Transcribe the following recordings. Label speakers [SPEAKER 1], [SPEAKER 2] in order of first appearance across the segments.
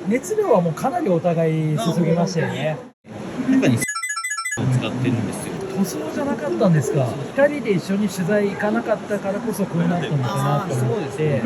[SPEAKER 1] 熱量はもうかなりお互い注ぎましたよね。
[SPEAKER 2] 中にを使ってるんですよ。
[SPEAKER 1] 塗装じゃなかったんですか。2人で一緒に取材行かなかったからこそこうなったのかなと思って。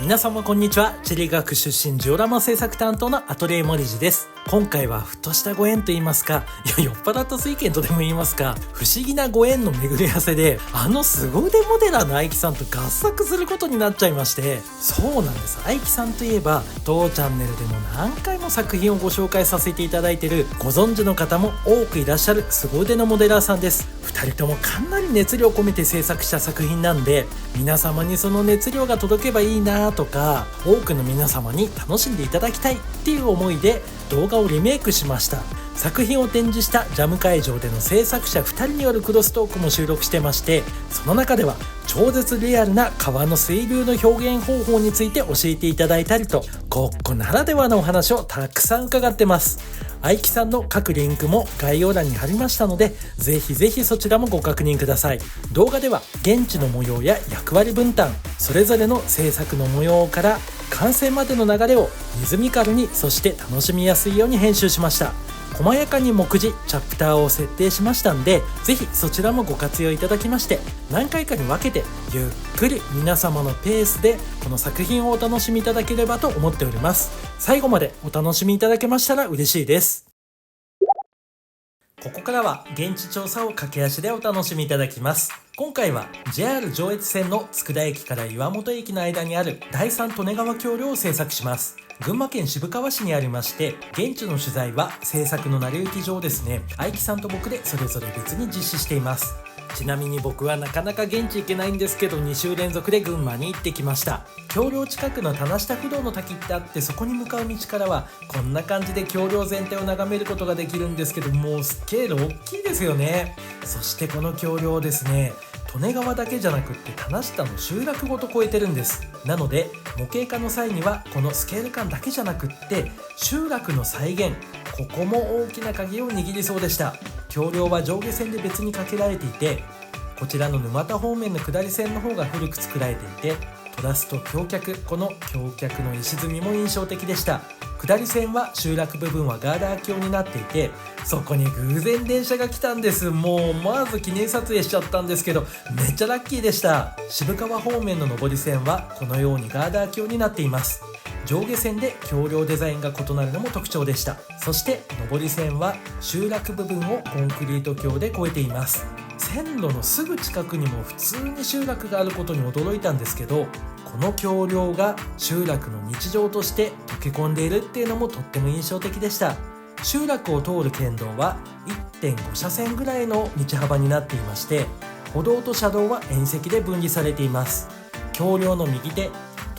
[SPEAKER 1] 皆様こんにちは。地理学出身ジオラマ制作担当のアトリエモリジです。今回はふとしたご縁と言いますか、酔っ払った水拳とでも言いますか、不思議なご縁の巡り合わせで、凄腕モデラーの愛樹さんと合作することになっちゃいまして、そうなんです。愛樹さんといえば当チャンネルでも何回も作品をご紹介させていただいている、ご存知の方も多くいらっしゃる凄腕のモデラーさんです。2人ともかなり熱量を込めて制作した作品なんで、皆様にその熱量が届けばいいなとか、多くの皆様に楽しんでいただきたいっていう思いで動画をリメイクしました。作品を展示したジャム会場での制作者2人によるクロストークも収録してまして、その中では超絶リアルな川の水流の表現方法について教えていただいたりと、こならではのお話をたくさん伺ってます。愛樹さんの各リンクも概要欄に貼りましたので、ぜひぜひそちらもご確認ください。動画では現地の模様や役割分担、それぞれの制作の模様から完成までの流れをリズミカルに、そして楽しみやすいように編集しました。細やかに目次チャプターを設定しましたんで、ぜひそちらもご活用いただきまして、何回かに分けてゆっくり皆様のペースでこの作品をお楽しみいただければと思っております。最後までお楽しみいただけましたら嬉しいです。ここからは現地調査を駆け足でお楽しみいただきます。今回は JR 上越線の佃駅から岩本駅の間にある第三利根川橋梁を制作します。群馬県渋川市にありまして、現地の取材は制作の成り行き上ですね、愛樹さんと僕でそれぞれ別に実施しています。ちなみに僕はなかなか現地行けないんですけど、2週連続で群馬に行ってきました。橋梁近くの棚下不動の滝ってあって、そこに向かう道からはこんな感じで橋梁全体を眺めることができるんですけど、もうスケール大きいですよね。そしてこの橋梁ですね、利根川だけじゃなくって棚下の集落ごと越えてるんです。なので模型化の際にはこのスケール感だけじゃなくって集落の再現、ここも大きな鍵を握りそうでした。橋梁は上下線で別に架けられていて、こちらの沼田方面の下り線の方が古く作られていて、トラスと橋脚、この橋脚の石積みも印象的でした。下り線は集落部分はガーダー橋になっていて、そこに偶然電車が来たんです。もう思わず記念撮影しちゃったんですけど、めっちゃラッキーでした。渋川方面の上り線はこのようにガーダー橋になっています。上下線で橋梁デザインが異なるのも特徴でした。そして上り線は集落部分をコンクリート橋で越えています。線路のすぐ近くにも普通に集落があることに驚いたんですけど、この橋梁が集落の日常として溶け込んでいるっていうのもとっても印象的でした。集落を通る県道は 1.5 車線ぐらいの道幅になっていまして、歩道と車道は縁石で分離されています。橋梁の右手、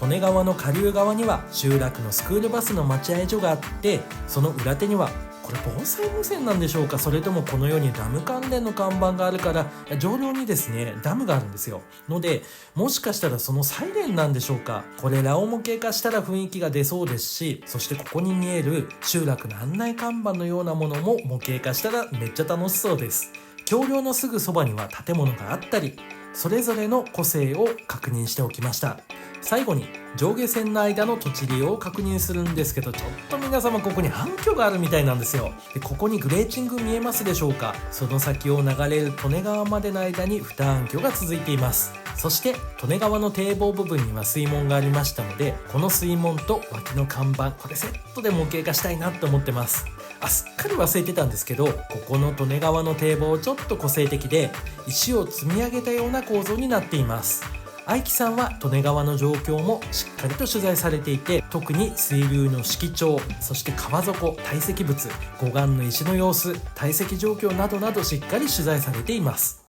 [SPEAKER 1] 利根川の下流側には集落のスクールバスの待合所があって、その裏手にはこれ防災無線なんでしょうか、それともこのようにダム関連の看板があるから、上流にですねダムがあるんですよ。のでもしかしたらそのサイレンなんでしょうか。これらを模型化したら雰囲気が出そうですし、そしてここに見える集落の案内看板のようなものも模型化したらめっちゃ楽しそうです。橋梁のすぐそばには建物があったり、それぞれの個性を確認しておきました。最後に上下線の間の土地利用を確認するんですけど、ちょっと皆様ここに暗渠があるみたいなんですよ。でここにグレーチング見えますでしょうか。その先を流れる利根川までの間に2暗渠が続いています。そして利根川の堤防部分には水門がありましたので、この水門と脇の看板、これセットで模型化したいなと思ってます。すっかり忘れてたんですけど、ここの利根川の堤防ちょっと個性的で、石を積み上げたような構造になっています。愛樹さんは利根川の状況もしっかりと取材されていて、特に水流の色調、そして川底、堆積物、護岸の石の様子、堆積状況などなどしっかり取材されています。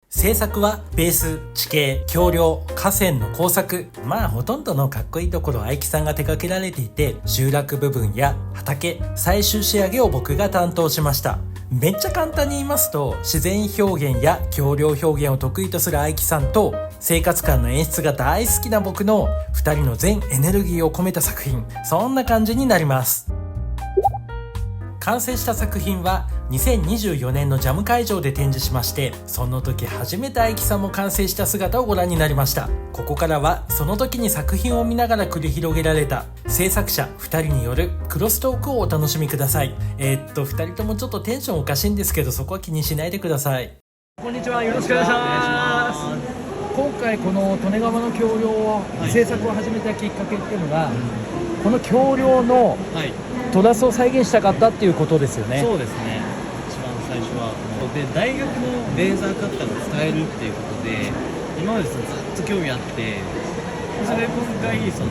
[SPEAKER 1] 制作はベース、地形、橋梁、河川の工作、ほとんどのかっこいいところを愛樹さんが手掛けられていて、集落部分や畑、最終仕上げを僕が担当しました。めっちゃ簡単に言いますと、自然表現や橋梁表現を得意とする愛樹さんと、生活感の演出が大好きな僕の2人の全エネルギーを込めた作品、そんな感じになります。完成した作品は2024年のジャム会場で展示しまして、その時初めて愛希さんも完成した姿をご覧になりました。ここからはその時に作品を見ながら繰り広げられた制作者2人によるクロストークをお楽しみください。2人ともちょっとテンションおかしいんですけど、そこは気にしないでください。
[SPEAKER 3] こんにちは、よろしくお願いします。今回この利根川の橋梁を、制作を始めたきっかけっていうのが、この橋梁のトラスを再現したかったっていうことですよね。
[SPEAKER 2] そうですね。一番最初はで大学のレーザーカッターが使えるっていうことで、今までずっと興味あって、それ今回せっ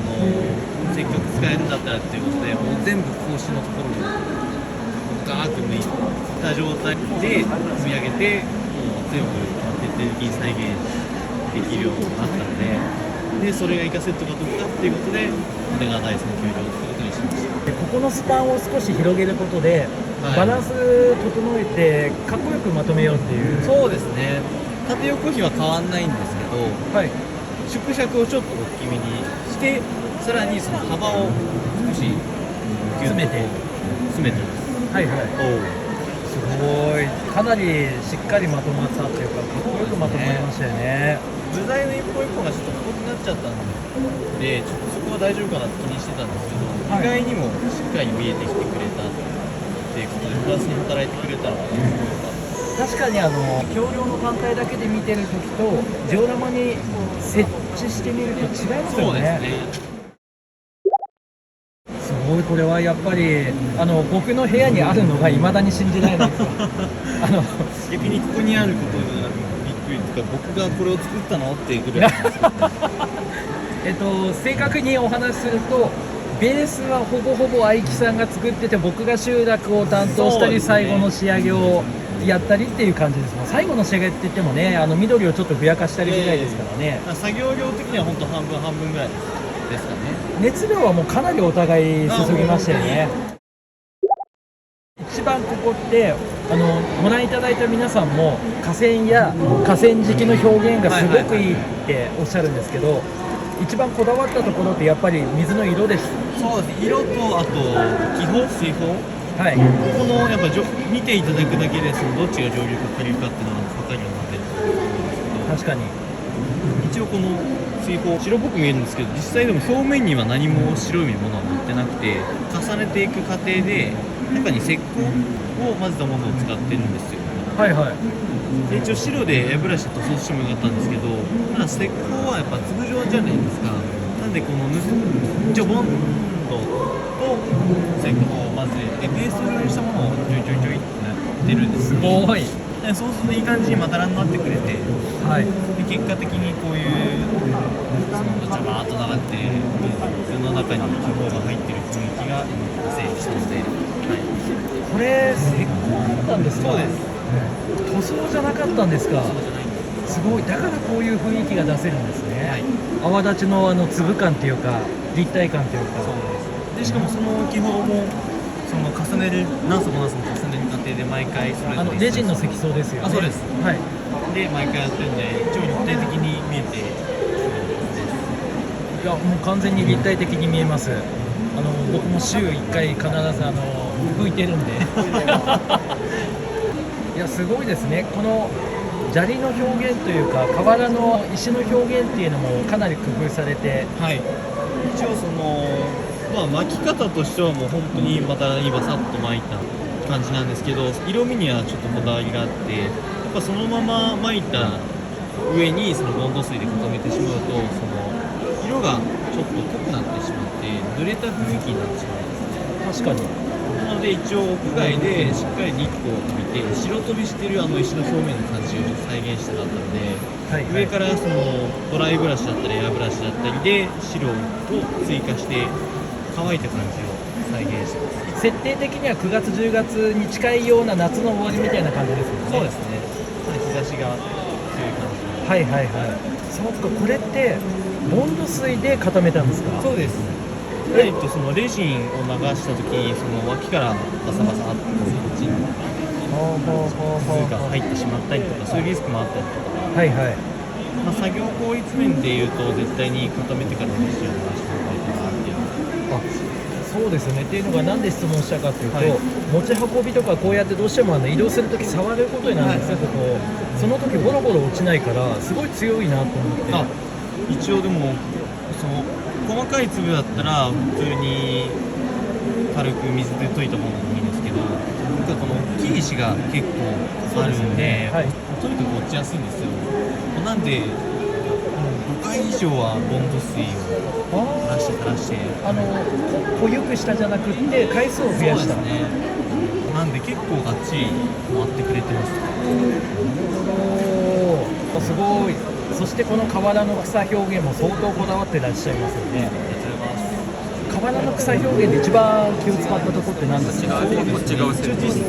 [SPEAKER 2] かく使えるんだったらっていうことで、もう全部格子のところをガーッと抜いた状態で積み上げて、もう全部徹底的に再現できるようになったので、それが活かせるとかどうかっていうことで、これが第3球場ってことにしました。
[SPEAKER 3] ここのスパンを少し広げることで、バランス整えてかっこよくまとめようっていう。
[SPEAKER 2] そうですね。縦横比は変わんないんですけど、縮尺をちょっと大きめにして、さらにその幅を少し
[SPEAKER 3] 詰めて
[SPEAKER 2] ます。
[SPEAKER 3] すごい、かなりしっかりまとまったっていうか、かっこよくまとまりましたよね。
[SPEAKER 2] 部材の一本一本がちょっと太くなっちゃったんで、ちょっとそこは大丈夫かなって気にしてたんですけど、意外にもしっかり見えてきてくれたっていうことで、プラスに働いてくれたのがすごい良かった。
[SPEAKER 3] 確かに橋梁の単体だけで見てるときとジオラマに設置してみると違いますよね。すごい、これはやっぱり僕の部屋にあるのが未だに信じられないです
[SPEAKER 2] 逆にここにあることがびっくりとか、僕がこれを作ったのっていうぐらい
[SPEAKER 3] 正確にお話しすると、ベースはほぼほぼ愛希さんが作ってて、僕が集落を担当したり、最後の仕上げをやったりっていう感じです。最後の仕上げって言ってもね、緑をちょっとふやかしたりぐらいですからね。
[SPEAKER 2] 作業量的には本当半分半分ぐらいですかね。
[SPEAKER 3] 熱量はもうかなりお互い注ぎましたよね。一番ここってご覧いただいた皆さんも河川や河川敷の表現がすごくいいっておっしゃるんですけど、一番こだわったところってやっぱり水の色です。
[SPEAKER 2] そうです。色と、あと気泡、水泡、このやっぱ見ていただくだけで、どっちが上流か下流かっていうのが分かるようになってると思うんですけど、
[SPEAKER 3] 確かに
[SPEAKER 2] 一応この水泡白っぽく見えるんですけど、実際でも表面には何も白いものは塗ってなくて、重ねていく過程で中に石膏を混ぜたものを使ってるんですよ。で一応白でエアブラシで塗装してもよかったんですけど、ただ石膏はやっぱ粒状じゃないですか。なんでこの一応ボンドと石膏を混ぜてペースト状にしたものをちょいちょいちょいってなってるんです。
[SPEAKER 3] すごい。
[SPEAKER 2] そうするといい感じにまだらになってくれて、で結果的にこういうジャバーっと流って水の中に気泡が入ってる雰囲気が成立したので、
[SPEAKER 3] これ石膏だったんですか？
[SPEAKER 2] そうです。
[SPEAKER 3] 塗装じゃなかったんですか？すごい。だからこういう雰囲気が出せるんですね。泡立ちの粒感っていうか立体感っていうか。
[SPEAKER 2] そうです。でしかもその気泡も重ねる何層も何層も重ねる過程で毎回それぞれ
[SPEAKER 3] レジンの積層ですよね。
[SPEAKER 2] そうです。で毎回やってるんで一応立体的に見えて、
[SPEAKER 3] いやもう完全に立体的に見えます。僕も週1回必ず拭いてるんでいやすごいですね。この砂利の表現というか瓦の石の表現っていうのもかなり工夫されて、
[SPEAKER 2] 一応巻き方としてはもう本当にまたバサッと巻いた感じなんですけど、色味にはちょっとこだわりがあって、やっぱそのまま巻いた上にボンド水で固めてしまうと色がちょっと濃くなってしまって濡れた雰囲気になってしまうんですね。
[SPEAKER 3] 確かに。
[SPEAKER 2] なので一応屋外でしっかり日光を浴びて白飛びしてる石の表面の感じを再現したかったので、上からドライブラシだったりエアブラシだったりで白を追加して乾いた感じを再現してます。
[SPEAKER 3] 設定的には9月10月に近いような夏の終わりみたいな感じですよね。
[SPEAKER 2] そうですね。日差しが強い感じ。
[SPEAKER 3] そうか、これってボンド水で固めたんですか？
[SPEAKER 2] そうです。レジンを流した時に脇からバサバサっとこっちに水が入ってしまったりとか、そういうリスクもあったりとか、作業効率面でいうと絶対に固めてからレジンを流した方がいいかなっていう。
[SPEAKER 3] そうですよね。っていうのがなんで質問したかというと、
[SPEAKER 2] はい
[SPEAKER 3] 持ち運びとかこうやってどうしても移動するとき触ることになるんですよ、ここ。その時ボロボロ落ちないからすごい強いなと思って。
[SPEAKER 2] あ、一応でもその細かい粒だったら普通に軽く水で溶いたものでもいいんですけど、僕はこの大きい石が結構あるんで、
[SPEAKER 3] はい、
[SPEAKER 2] とにかく落ちやすいんですよ。なんで5回以上はボンド水を垂らして
[SPEAKER 3] 濃ゆくしたじゃなくって回数を増やした。
[SPEAKER 2] そうですね。なんで結構がっちり回ってくれてます。
[SPEAKER 3] おー、すごい。そしてこの河原の草表現も相当こだわってらっしゃいますよね。河原の草表現で一番気を使ったところって何ですか？
[SPEAKER 2] 実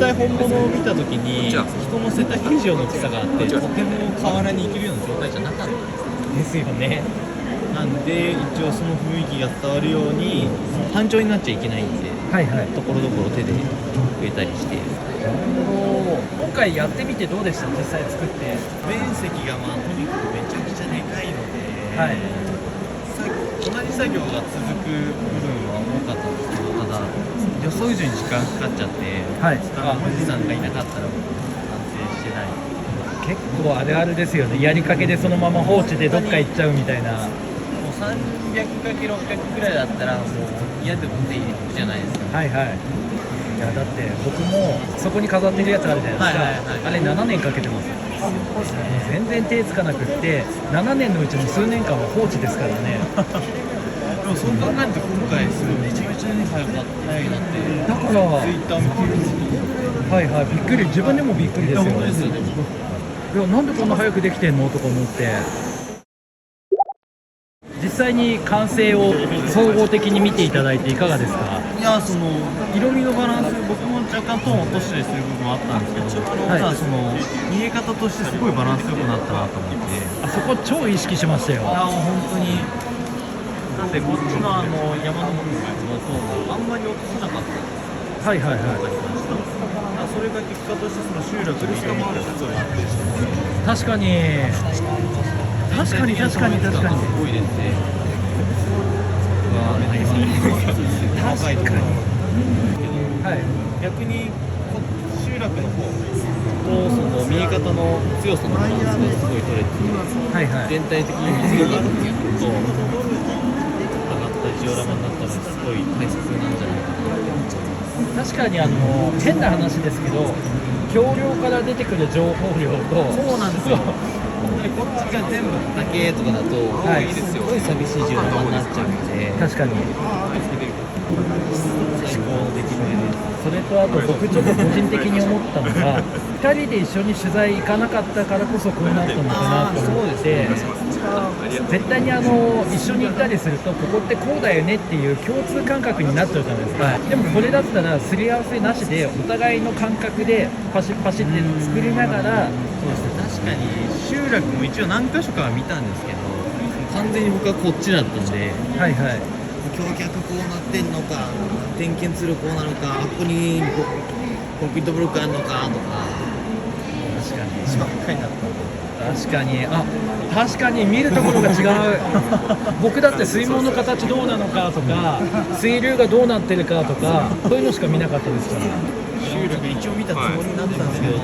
[SPEAKER 2] 際本物を見たときに人の背丈以上の草があってとても河原に行けるような状態じゃなかったん
[SPEAKER 3] ですよね。
[SPEAKER 2] なんで一応その雰囲気が伝わるように単調になっちゃいけないんで、
[SPEAKER 3] はいはい、
[SPEAKER 2] ところどころ手で植えたりして。
[SPEAKER 3] なるほど。今回やってみてどうでした？実際作って。
[SPEAKER 2] 面積がとにかくめちゃくちゃでかいので、
[SPEAKER 3] はい、
[SPEAKER 2] 同じ作業が続く部分は多かったんですけど、ただ予想以上に時間かかっちゃって、
[SPEAKER 3] はい、
[SPEAKER 2] 富士山がいなかったら完成してない。
[SPEAKER 3] 結構あるあるですよね。やりかけでそのまま放置でどっか行っちゃうみたいな。
[SPEAKER 2] もう 300×600 ぐらいだったらもう嫌でも手入れじゃないですか。
[SPEAKER 3] はいはい。いやだって僕もそこに飾ってるやつあるじゃないですか、あれ7年かけてます。全然手つかなくって7年のうちの数年間は放置ですからね。
[SPEAKER 2] でもそう考えると今回すごいめちゃめちゃ早かったなって。
[SPEAKER 3] だから
[SPEAKER 2] ツイッター見てるんですけど、
[SPEAKER 3] はいはい、びっくり。自分でもびっくりですよ。
[SPEAKER 2] 本当ですよね。
[SPEAKER 3] いやなんでこんな早くできてんのとか思って。実際に完成を総合的に見ていただいていかがですか？
[SPEAKER 2] いや、その色味のバランス、僕も若干トーン落としたりする部分もあったんですけど、
[SPEAKER 3] はい、
[SPEAKER 2] ただその見え方としてすごいバランス良くなったなと思って。
[SPEAKER 3] あそこ超意識しましたよ。
[SPEAKER 2] いや本当に。なんでこっちの山の部分のトーンがあんまり落とさなかった。
[SPEAKER 3] はいはいはい。
[SPEAKER 2] それが結果としてその集落の色もある必要があって、
[SPEAKER 3] 確かに確かに確かに確かに
[SPEAKER 2] すごいですね。確かに。
[SPEAKER 3] はい。
[SPEAKER 2] 逆に集落の方とその見え方の強さのバランスがすごい取れて、
[SPEAKER 3] はいはい、
[SPEAKER 2] 全体的に強がると上がったジオラマになったらすごい大切なんじゃないかな。
[SPEAKER 3] 確かに変な話ですけど、橋梁から出てくる情報量と、
[SPEAKER 2] そうなんですよ。こっちが全部竹とかだと、はい、すごい寂しいジオラマになっちゃうので、
[SPEAKER 3] 確かに
[SPEAKER 2] 最高できるね。
[SPEAKER 3] それとあと僕ちょっと個人的に思ったのが2人で一緒に取材行かなかったからこそこうなったのかなと思って、絶対に一緒に行ったりするとここってこうだよねっていう共通感覚になっちゃうじゃないですか、はい、でもこれだったらすり合わせなしでお互いの感覚でパシッパシッって作りながら、
[SPEAKER 2] そうですね、確かに集落も一応何箇所かは見たんですけど、完全に僕はこっちだったんで、
[SPEAKER 3] はいはい、
[SPEAKER 2] 橋脚こうなってんのか、点検ツールこうなのか、あここにコンクリートブロックあるのかとか、
[SPEAKER 3] 確かに
[SPEAKER 2] 一番深いなったんで。
[SPEAKER 3] 確かに、確かに見るところが違う。僕だって水門の形どうなのかとか、水流がどうなってるかとか、そういうのしか見なかったですから。
[SPEAKER 2] 集落一応見たつもりになったんですけど、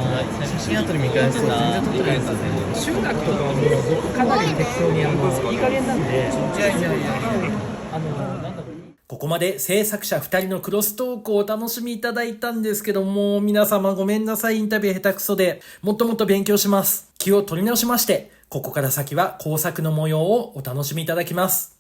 [SPEAKER 2] 写真後で見返すと全然撮ってないですよね。
[SPEAKER 3] 集落とかはもう僕かなり適当にいい加減なんで、なんだろう。
[SPEAKER 1] ここまで制作者2人のクロストークをお楽しみいただいたんですけども、皆様ごめんなさい、インタビュー下手くそで、もっともっと勉強します。気を取り直しまして、ここから先は工作の模様をお楽しみいただきます。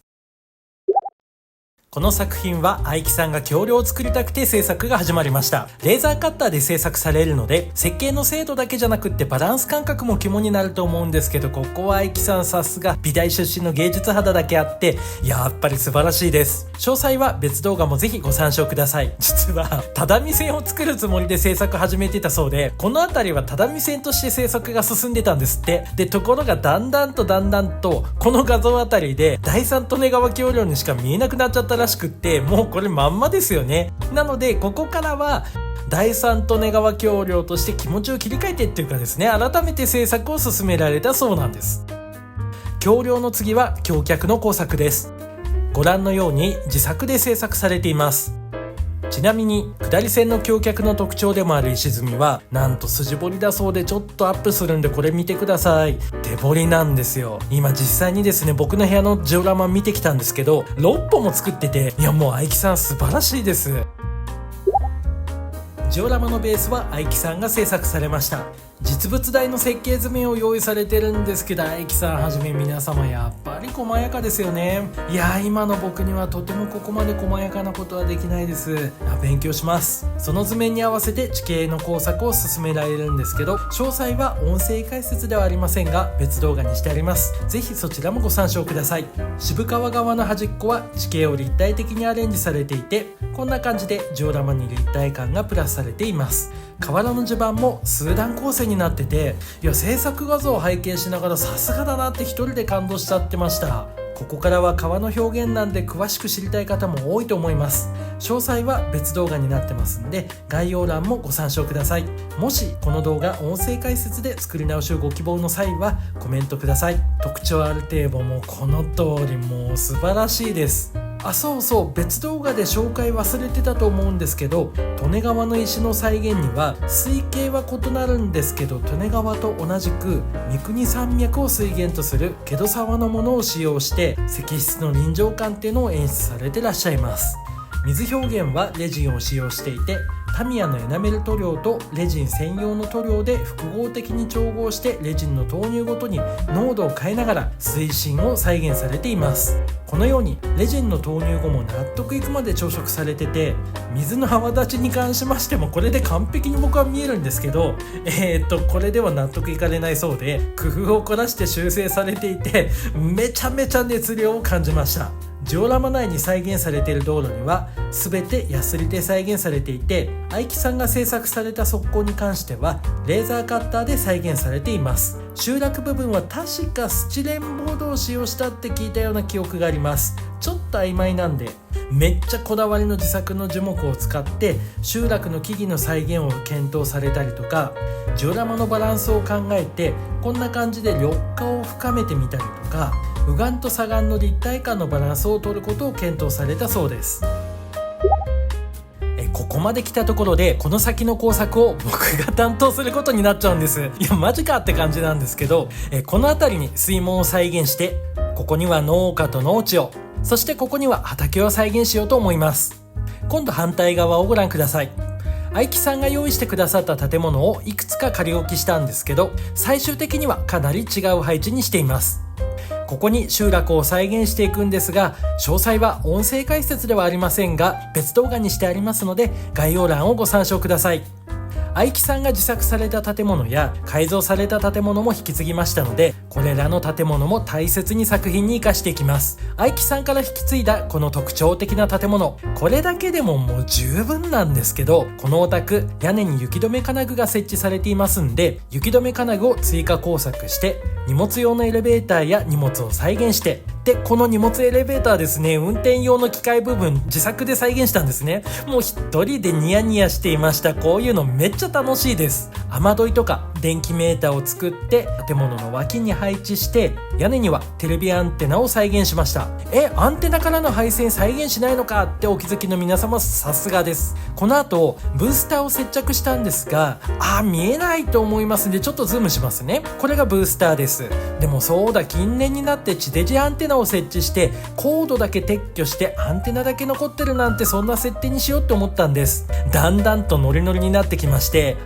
[SPEAKER 1] この作品は愛木さんが橋梁を作りたくて制作が始まりました。レーザーカッターで制作されるので、設計の精度だけじゃなくってバランス感覚も肝になると思うんですけど、ここは愛木さんさすが美大出身の芸術肌だけあって、やっぱり素晴らしいです。詳細は別動画もぜひご参照ください。実は只見線を作るつもりで制作始めてたそうで、この辺りは只見線として制作が進んでたんですって。で、ところがだんだんとこの画像あたりで第三利根川橋梁にしか見えなくなっちゃったらしくって、もうこれまんまですよね。なのでここからは第三利根川橋梁として気持ちを切り替えてっていうかですね、改めて制作を進められたそうなんです。橋梁の次は橋脚の工作です。ご覧のように自作で制作されています。ちなみに下り線の橋脚の特徴でもある石積みはなんと筋彫りだそうで、ちょっとアップするんでこれ見てください。手彫りなんですよ。今実際にですね、僕の部屋のジオラマ見てきたんですけど、6本も作ってて、いやもう愛木さん素晴らしいです。ジオラマのベースは愛木さんが制作されました。実物大の設計図面を用意されてるんですけど、愛木さんはじめ皆様やっぱり細やかですよね。いやー、今の僕にはとてもここまで細やかなことはできないです。勉強します。その図面に合わせて地形の工作を進められるんですけど、詳細は音声解説ではありませんが別動画にしてあります。ぜひそちらもご参照ください。渋川側の端っこは地形を立体的にアレンジされていて、こんな感じでジオラマに立体感がプラスされています。瓦の地盤も数段構成になってて、いや制作画像を拝見しながらさすがだなって一人で感動しちゃってました。ここからは川の表現なんで詳しく知りたい方も多いと思います。詳細は別動画になってますんで概要欄もご参照ください。もしこの動画音声解説で作り直しをご希望の際はコメントください。特徴ある程度もこの通りもう素晴らしいです。そうそう、別動画で紹介忘れてたと思うんですけど、利根川の石の再現には水系は異なるんですけど、利根川と同じく三国山脈を水源とする毛戸沢のものを使用して石質の臨場感っていうのを演出されてらっしゃいます。水表現はレジンを使用していて、タミヤのエナメル塗料とレジン専用の塗料で複合的に調合してレジンの投入ごとに濃度を変えながら水深を再現されています。このようにレジンの投入後も納得いくまで調色されてて、水の泡立ちに関しましてもこれで完璧に僕は見えるんですけど、これでは納得いかれないそうで、工夫を凝らして修正されていて、めちゃめちゃ熱量を感じました。ジオラマ内に再現されている道路には全てヤスリで再現されていて、愛木さんが制作された側溝に関してはレーザーカッターで再現されています。集落部分は確かスチレンボードを使用したって聞いたような記憶があります。ちょっと曖昧なんで、めっちゃこだわりの自作の樹木を使って集落の木々の再現を検討されたりとか、ジオラマのバランスを考えてこんな感じで緑化を深めてみたりとか、右岸と左岸の立体感のバランスを取ることを検討されたそうです。ここまで来たところでこの先の工作を僕が担当することになっちゃうんです。いやマジかって感じなんですけど、この辺りに水門を再現して、ここには農家と農地を、そしてここには畑を再現しようと思います。今度反対側をご覧ください。愛木さんが用意してくださった建物をいくつか仮置きしたんですけど、最終的にはかなり違う配置にしています。ここに集落を再現していくんですが、詳細は音声解説ではありませんが別動画にしてありますので概要欄をご参照ください。愛木さんが自作された建物や改造された建物も引き継ぎましたので、これらの建物も大切に作品に生かしていきます。愛木さんから引き継いだこの特徴的な建物、これだけでももう十分なんですけど、このお宅屋根に雪止め金具が設置されていますんで、雪止め金具を追加工作して荷物用のエレベーターや荷物を再現して、でこの荷物エレベーターですね、運転用の機械部分自作で再現したんですね。もう一人でニヤニヤしていました。こういうのめっちゃ楽しいです。雨どいとか電気メーターを作って建物の脇に配置して、屋根にはテレビアンテナを再現しました。アンテナからの配線再現しないのかってお気づきの皆様、さすがです。この後ブースターを接着したんですが、見えないと思いますんでちょっとズームしますね。これがブースターです。でもそうだ、近年になって地デジアンテナを設置してコードだけ撤去してアンテナだけ残ってるなんて、そんな設定にしようって思ったんです。だんだんとノリノリになってきまして、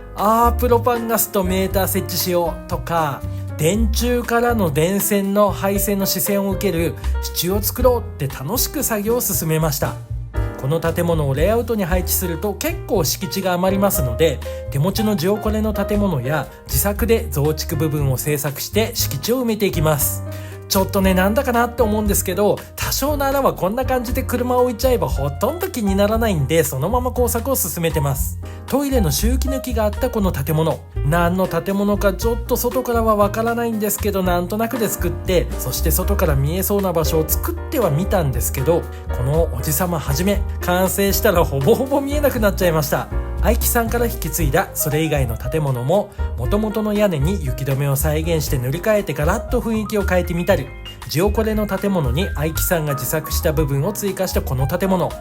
[SPEAKER 1] プロパンガスとメーター設置しようとか、電柱からの電線の配線の視線を受ける支柱を作ろうって楽しく作業を進めました。この建物をレイアウトに配置すると結構敷地が余りますので、手持ちのジオコネの建物や自作で増築部分を製作して敷地を埋めていきます。ちょっとね、なんだかなって思うんですけど、多少の穴はこんな感じで車を置いちゃえばほとんど気にならないんで、そのまま工作を進めてます。トイレの周期抜きがあったこの建物、何の建物かちょっと外からはわからないんですけど、なんとなくで作って、そして外から見えそうな場所を作ってはみたんですけど、このおじさまはじめ完成したらほぼほぼ見えなくなっちゃいました。愛木さんから引き継いだそれ以外の建物も元々の屋根に雪止めを再現して塗り替えてガラッと雰囲気を変えてみたり、ジオコレの建物に愛樹さんが自作した部分を追加したこの建物、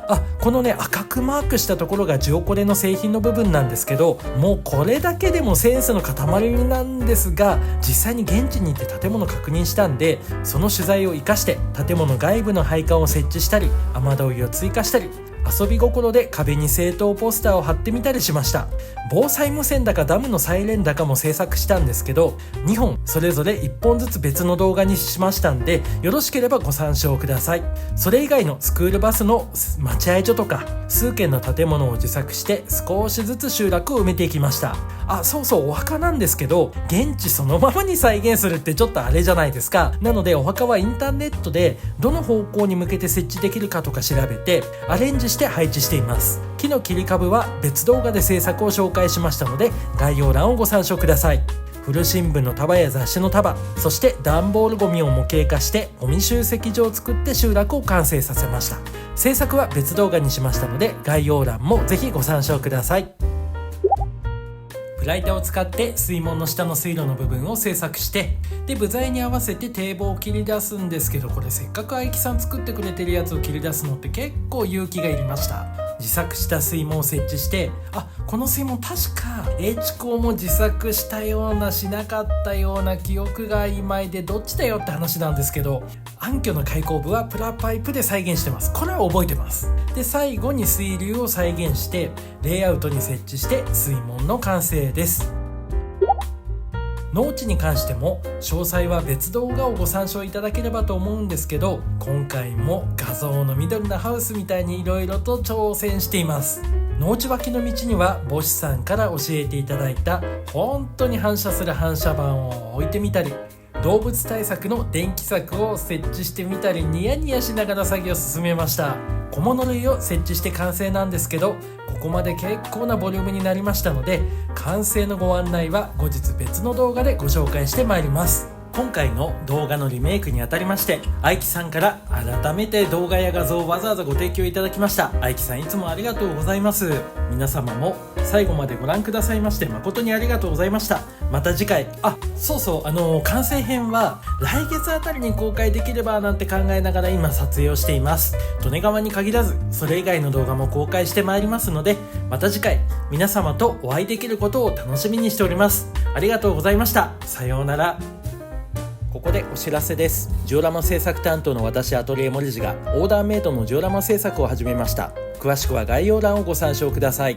[SPEAKER 1] このね赤くマークしたところがジオコレの製品の部分なんですけど、もうこれだけでもセンスの塊なんですが、実際に現地に行って建物確認したんで、その取材を生かして建物外部の配管を設置したり、雨どいを追加したり、遊び心で壁に政党ポスターを貼ってみたりしました。防災無線だかダムのサイレンだかも制作したんですけど、2本それぞれ1本ずつ別の動画にしましたんで、よろしければご参照ください。それ以外のスクールバスの待合所とか数軒の建物を自作して少しずつ集落を埋めていきました。そうそう、お墓なんですけど、現地そのままに再現するってちょっとあれじゃないですか。なのでお墓はインターネットでどの方向に向けて設置できるかとか調べてアレンジして配置しています。木の切り株は別動画で制作を紹介しましたので、概要欄をご参照ください。古新聞の束や雑誌の束、そして段ボールゴミを模型化してゴミ集積所を作って集落を完成させました。制作は別動画にしましたので、概要欄もぜひご参照ください。プラ板を使って水門の下の水路の部分を製作して、で部材に合わせて堤防を切り出すんですけど、これせっかく愛樹さん作ってくれてるやつを切り出すのって結構勇気がいりました。自作した水門を設置して、この水門確か H 工も自作したようなしなかったような記憶が曖昧で、どっちだよって話なんですけど、暗渠の開口部はプラパイプで再現してます。これは覚えてます。で最後に水流を再現してレイアウトに設置して水門の完成です。農地に関しても詳細は別動画をご参照いただければと思うんですけど、今回も画像の緑のハウスみたいに色々と挑戦しています。農地脇の道には母子さんから教えていただいた本当に反射する反射板を置いてみたり、動物対策の電気柵を設置してみたり、ニヤニヤしながら作業を進めました。小物類を設置して完成なんですけど、ここまで結構なボリュームになりましたので、完成のご案内は後日別の動画でご紹介してまいります。今回の動画のリメイクにあたりまして、愛樹さんから改めて動画や画像をわざわざご提供いただきました。愛樹さんいつもありがとうございます。皆様も最後までご覧くださいまして誠にありがとうございました。また次回、そうそう、完成編は来月あたりに公開できればなんて考えながら今撮影をしています。利根川に限らずそれ以外の動画も公開してまいりますので、また次回皆様とお会いできることを楽しみにしております。ありがとうございました。さようなら。ここでお知らせです。ジオラマ制作担当の私アトリエモリジがオーダーメイドのジオラマ制作を始めました。詳しくは概要欄をご参照ください。